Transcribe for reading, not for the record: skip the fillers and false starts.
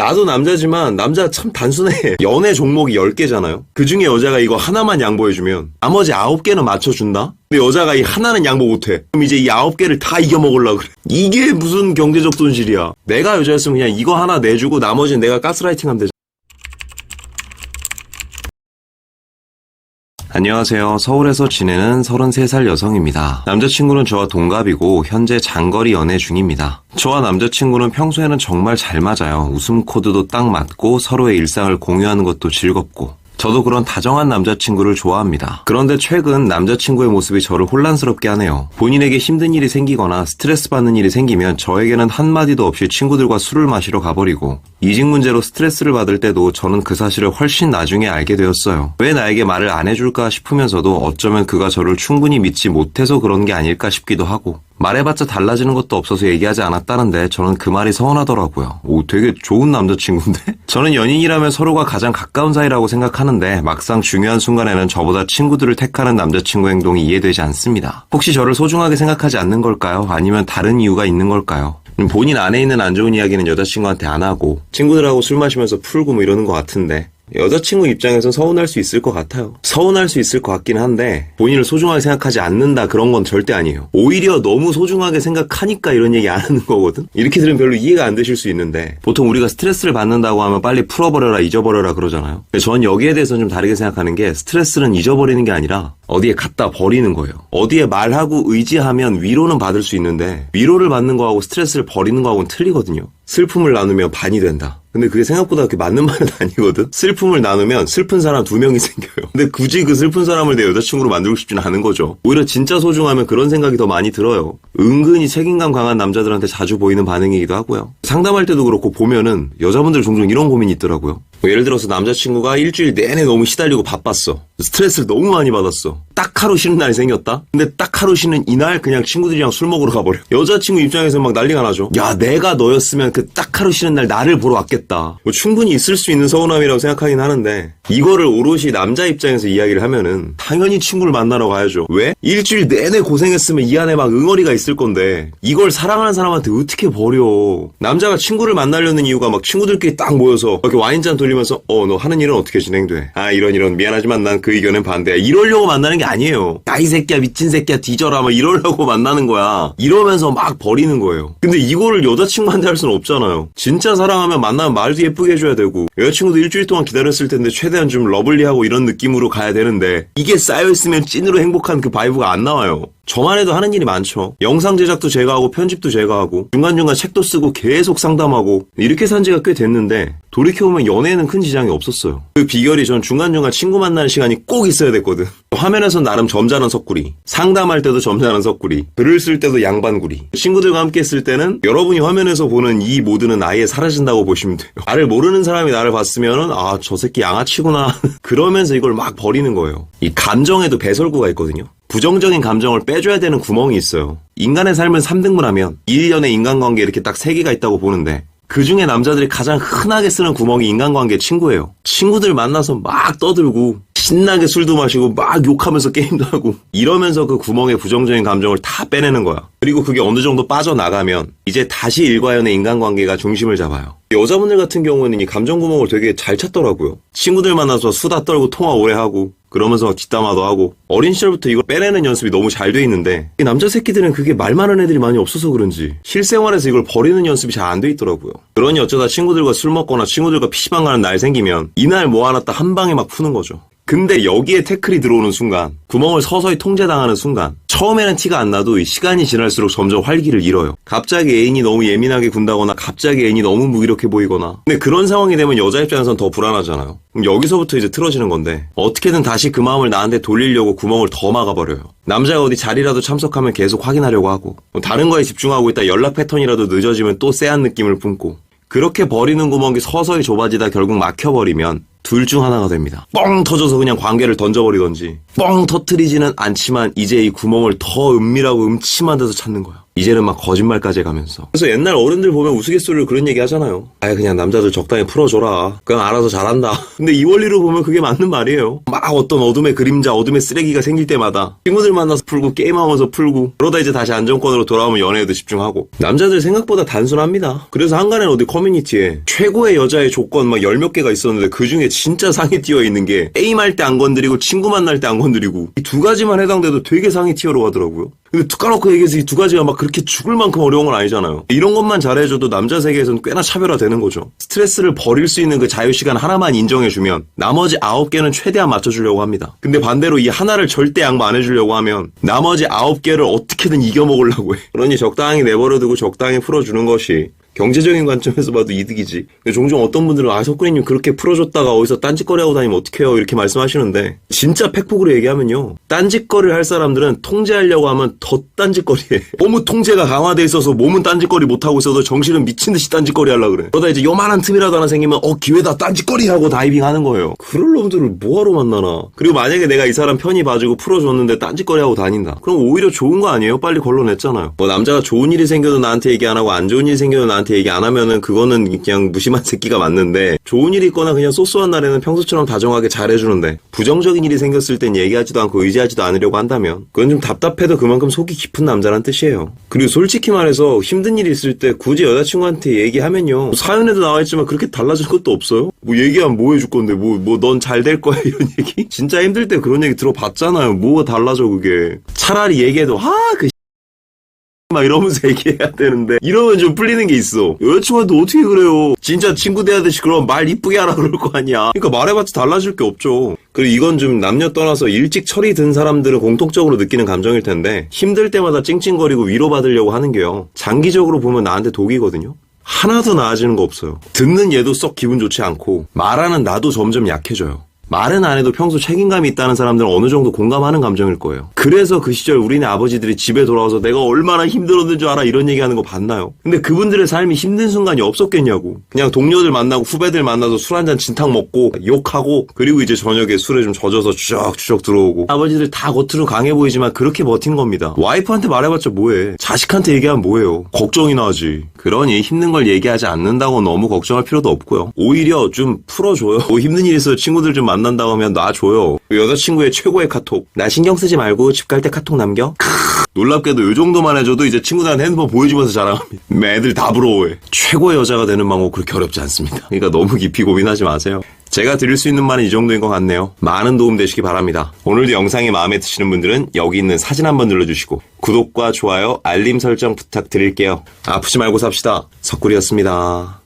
나도 남자지만 남자가 참 단순해. 연애 종목이 10개잖아요. 그중에 여자가 이거 하나만 양보해주면 나머지 9개는 맞춰준다? 근데 여자가 이 하나는 양보 못해. 그럼 이제 이 9개를 다 이겨먹으려고 그래. 이게 무슨 경제적 손실이야. 내가 여자였으면 그냥 이거 하나 내주고 나머지는 내가 가스라이팅하면 되잖아. 안녕하세요. 서울에서 지내는 33살 여성입니다. 남자친구는 저와 동갑이고 현재 장거리 연애 중입니다. 저와 남자친구는 평소에는 정말 잘 맞아요. 웃음 코드도 딱 맞고 서로의 일상을 공유하는 것도 즐겁고 저도 그런 다정한 남자친구를 좋아합니다. 그런데 최근 남자친구의 모습이 저를 혼란스럽게 하네요. 본인에게 힘든 일이 생기거나 스트레스 받는 일이 생기면 저에게는 한마디도 없이 친구들과 술을 마시러 가버리고 이직 문제로 스트레스를 받을 때도 저는 그 사실을 훨씬 나중에 알게 되었어요. 왜 나에게 말을 안 해줄까 싶으면서도 어쩌면 그가 저를 충분히 믿지 못해서 그런 게 아닐까 싶기도 하고 말해봤자 달라지는 것도 없어서 얘기하지 않았다는데 저는 그 말이 서운하더라고요. 오, 되게 좋은 남자친구인데? 저는 연인이라면 서로가 가장 가까운 사이라고 생각하는데 막상 중요한 순간에는 저보다 친구들을 택하는 남자친구 행동이 이해되지 않습니다. 혹시 저를 소중하게 생각하지 않는 걸까요? 아니면 다른 이유가 있는 걸까요? 본인 안에 있는 안 좋은 이야기는 여자친구한테 안 하고 친구들하고 술 마시면서 풀고 뭐 이러는 것 같은데 여자친구 입장에선 서운할 수 있을 것 같아요. 서운할 수 있을 것 같긴 한데 본인을 소중하게 생각하지 않는다 그런 건 절대 아니에요. 오히려 너무 소중하게 생각하니까 이런 얘기 안 하는 거거든. 이렇게 들으면 별로 이해가 안 되실 수 있는데 보통 우리가 스트레스를 받는다고 하면 빨리 풀어버려라 잊어버려라 그러잖아요. 근데 전 여기에 대해서는 좀 다르게 생각하는 게 스트레스는 잊어버리는 게 아니라 어디에 갖다 버리는 거예요. 어디에 말하고 의지하면 위로는 받을 수 있는데 위로를 받는 거하고 스트레스를 버리는 거하고는 틀리거든요. 슬픔을 나누면 반이 된다. 근데 그게 생각보다 그렇게 맞는 말은 아니거든? 슬픔을 나누면 슬픈 사람 2명이 생겨요. 근데 굳이 그 슬픈 사람을 내 여자친구로 만들고 싶지는 않은 거죠. 오히려 진짜 소중하면 그런 생각이 더 많이 들어요. 은근히 책임감 강한 남자들한테 자주 보이는 반응이기도 하고요. 상담할 때도 그렇고 보면은 여자분들 종종 이런 고민이 있더라고요. 예를 들어서 남자친구가 일주일 내내 너무 시달리고 바빴어. 스트레스를 너무 많이 받았어. 딱 하루 쉬는 날이 생겼다? 근데 딱 하루 쉬는 이날 그냥 친구들이랑 술 먹으러 가버려. 여자친구 입장에서 막 난리가 나죠. 야, 내가 너였으면 그 딱 하루 쉬는 날 나를 보러 왔겠다. 뭐 충분히 있을 수 있는 서운함이라고 생각하긴 하는데 이거를 오롯이 남자 입장에서 이야기를 하면은 당연히 친구를 만나러 가야죠. 왜? 일주일 내내 고생했으면 이 안에 막 응어리가 있을 건데 이걸 사랑하는 사람한테 어떻게 버려. 남자가 친구를 만나려는 이유가 막 친구들끼리 딱 모여서 이렇게 와인잔 돌리면서 너 하는 일은 어떻게 진행돼? 아 이런 미안하지만 난 그 의견은 반대야. 이러려고 만나는 게 아니에요. 야 이 새끼야 미친 새끼야 뒤져라 막 이러려고 만나는 거야. 이러면서 막 버리는 거예요. 근데 이거를 여자친구한테 할 수는 없잖아요. 진짜 사랑하면 만나면 말도 예쁘게 해줘야 되고 여자친구도 일주일 동안 기다렸을 텐데 최대한 좀 러블리하고 이런 느낌으로 가야 되는데 이게 쌓여있으면 찐으로 행복한 그 바이브가 안 나와요. 저만 해도 하는 일이 많죠. 영상 제작도 제가 하고 편집도 제가 하고 중간중간 책도 쓰고 계속 상담하고 이렇게 산 지가 꽤 됐는데 돌이켜보면 연애에는 큰 지장이 없었어요. 그 비결이 전 중간중간 친구 만나는 시간이 꼭 있어야 됐거든. 화면에서 나름 점잖은 석구리, 상담할 때도 점잖은 석구리, 글을 쓸 때도 양반구리. 친구들과 함께 했을 때는 여러분이 화면에서 보는 이 모드는 아예 사라진다고 보시면 돼요. 나를 모르는 사람이 나를 봤으면은 아, 저 새끼 양아치구나 그러면서 이걸 막 버리는 거예요. 이 감정에도 배설구가 있거든요. 부정적인 감정을 빼줘야 되는 구멍이 있어요. 인간의 삶을 3등분하면 1년의 인간관계 이렇게 딱 3개가 있다고 보는데 그 중에 남자들이 가장 흔하게 쓰는 구멍이 인간관계 친구예요. 친구들 만나서 막 떠들고 신나게 술도 마시고 막 욕하면서 게임도 하고 이러면서 그 구멍에 부정적인 감정을 다 빼내는 거야. 그리고 그게 어느 정도 빠져나가면 이제 다시 일과연의 인간관계가 중심을 잡아요. 여자분들 같은 경우는 이 감정 구멍을 되게 잘 찾더라고요. 친구들 만나서 수다 떨고 통화 오래 하고 그러면서 뒷담화도 하고 어린 시절부터 이걸 빼내는 연습이 너무 잘 돼 있는데 남자 새끼들은 그게 말 많은 애들이 많이 없어서 그런지 실생활에서 이걸 버리는 연습이 잘 안 돼 있더라고요. 그러니 어쩌다 친구들과 술 먹거나 친구들과 PC방 가는 날 생기면 이날 뭐 하나 딱 한 방에 막 푸는 거죠. 근데 여기에 태클이 들어오는 순간 구멍을 서서히 통제당하는 순간 처음에는 티가 안 나도 시간이 지날수록 점점 활기를 잃어요. 갑자기 애인이 너무 예민하게 군다거나 갑자기 애인이 너무 무기력해 보이거나 근데 그런 상황이 되면 여자 입장에선 더 불안하잖아요. 그럼 여기서부터 이제 틀어지는 건데 어떻게든 다시 그 마음을 나한테 돌리려고 구멍을 더 막아버려요. 남자가 어디 자리라도 참석하면 계속 확인하려고 하고 다른 거에 집중하고 있다 연락 패턴이라도 늦어지면 또 쎄한 느낌을 뿜고 그렇게 버리는 구멍이 서서히 좁아지다 결국 막혀버리면 둘 중 하나가 됩니다. 뻥 터져서 그냥 관계를 던져버리던지 뻥 터트리지는 않지만 이제 이 구멍을 더 은밀하고 음침한 데서 찾는 거야. 이제는 막 거짓말까지 해가면서. 그래서 옛날 어른들 보면 우스갯소리로 그런 얘기 하잖아요. 아예 그냥 남자들 적당히 풀어줘라. 그냥 알아서 잘한다. 근데 이 원리로 보면 그게 맞는 말이에요. 막 어떤 어둠의 그림자, 어둠의 쓰레기가 생길 때마다 친구들 만나서 풀고 게임하면서 풀고 그러다 이제 다시 안정권으로 돌아오면 연애에도 집중하고. 남자들 생각보다 단순합니다. 그래서 한간에는 어디 커뮤니티에 최고의 여자의 조건 막 10몇 개가 있었는데 그 중에 진짜 상위 티어에 있는 게 게임할 때 안 건드리고 친구 만날 때 안 건드리고 이 두 가지만 해당돼도 되게 상위 티어로 가더라고요. 근데 툭 까놓고 얘기해서 이 두 가지가 막 그렇게 죽을 만큼 어려운 건 아니잖아요. 이런 것만 잘해줘도 남자 세계에서는 꽤나 차별화되는 거죠. 스트레스를 버릴 수 있는 그 자유시간 하나만 인정해주면 나머지 9개는 최대한 맞춰주려고 합니다. 근데 반대로 이 하나를 절대 양보 안 해주려고 하면 나머지 9개를 어떻게든 이겨먹으려고 해. 그러니 적당히 내버려두고 적당히 풀어주는 것이 경제적인 관점에서 봐도 이득이지. 종종 어떤 분들은 석구리님 그렇게 풀어줬다가 어디서 딴짓거리 하고 다니면 어떡해요 이렇게 말씀하시는데 진짜 팩폭으로 얘기하면요. 딴짓거리를 할 사람들은 통제하려고 하면 더 딴짓거리해. 너무 통제가 강화돼 있어서 몸은 딴짓거리 못하고 있어도 정신은 미친듯이 딴짓거리 하려고 그래. 그러다 이제 요만한 틈이라도 하나 생기면 기회다 딴짓거리 하고 다이빙 하는 거예요. 그럴 놈들을 뭐하러 만나나. 그리고 만약에 내가 이 사람 편히 봐주고 풀어줬는데 딴짓거리 하고 다닌다. 그럼 오히려 좋은 거 아니에요? 빨리 걸러냈잖아요. 남자가 좋은 일이 생겨도 나한테 얘기 안 하고 안 좋은 일이 생겨도 나한테 얘기 안 하면은 그거는 그냥 무심한 새끼가 맞는데 좋은 일이 있거나 그냥 쏘쏘한 날에는 평소처럼 다정하게 잘해주는데 부정적인 일이 생겼을 땐 얘기하지도 않고 의지하지도 않으려고 한다면 그건 좀 답답해도 그만큼 속이 깊은 남자란 뜻이에요. 그리고 솔직히 말해서 힘든 일이 있을 때 굳이 여자친구한테 얘기하면요. 사연에도 나와있지만 그렇게 달라질 것도 없어요. 얘기하면 뭐 해줄 건데 넌 잘 될 거야 이런 얘기? 진짜 힘들 때 그런 얘기 들어봤잖아요. 뭐가 달라져 그게. 차라리 얘기해도 막 이러면서 얘기해야 되는데 이러면 좀 풀리는 게 있어. 여자친구한테 어떻게 그래요. 진짜 친구 대하듯이 그럼 말 이쁘게 하라 그럴 거 아니야. 그러니까 말해봤자 달라질 게 없죠. 그리고 이건 좀 남녀 떠나서 일찍 철이 든 사람들은 공통적으로 느끼는 감정일 텐데 힘들 때마다 찡찡거리고 위로받으려고 하는 게요. 장기적으로 보면 나한테 독이거든요. 하나도 나아지는 거 없어요. 듣는 얘도 썩 기분 좋지 않고 말하는 나도 점점 약해져요. 말은 안 해도 평소 책임감이 있다는 사람들은 어느 정도 공감하는 감정일 거예요. 그래서 그 시절 우리네 아버지들이 집에 돌아와서 내가 얼마나 힘들었는 줄 알아 이런 얘기하는 거 봤나요? 근데 그분들의 삶이 힘든 순간이 없었겠냐고. 그냥 동료들 만나고 후배들 만나서 술 한잔 진탕 먹고 욕하고 그리고 이제 저녁에 술에 좀 젖어서 추적추적 들어오고. 아버지들 다 겉으로 강해 보이지만 그렇게 버틴 겁니다. 와이프한테 말해봤자 뭐해. 자식한테 얘기하면 뭐해요. 걱정이나 하지. 그러니 힘든 걸 얘기하지 않는다고 너무 걱정할 필요도 없고요. 오히려 좀 풀어줘요. 힘든 일 있어서 친구들 좀 만난다고 하면 놔줘요. 여자친구의 최고의 카톡. 나 신경 쓰지 말고 집 갈 때 카톡 남겨? 놀랍게도 요 정도만 해줘도 이제 친구들한테 핸드폰 보여주면서 자랑합니다. 애들 다 부러워해. 최고의 여자가 되는 방법 그렇게 어렵지 않습니다. 그러니까 너무 깊이 고민하지 마세요. 제가 드릴 수 있는 말은 이 정도인 것 같네요. 많은 도움 되시기 바랍니다. 오늘도 영상이 마음에 드시는 분들은 여기 있는 사진 한번 눌러주시고 구독과 좋아요, 알림 설정 부탁드릴게요. 아프지 말고 삽시다. 석구리였습니다.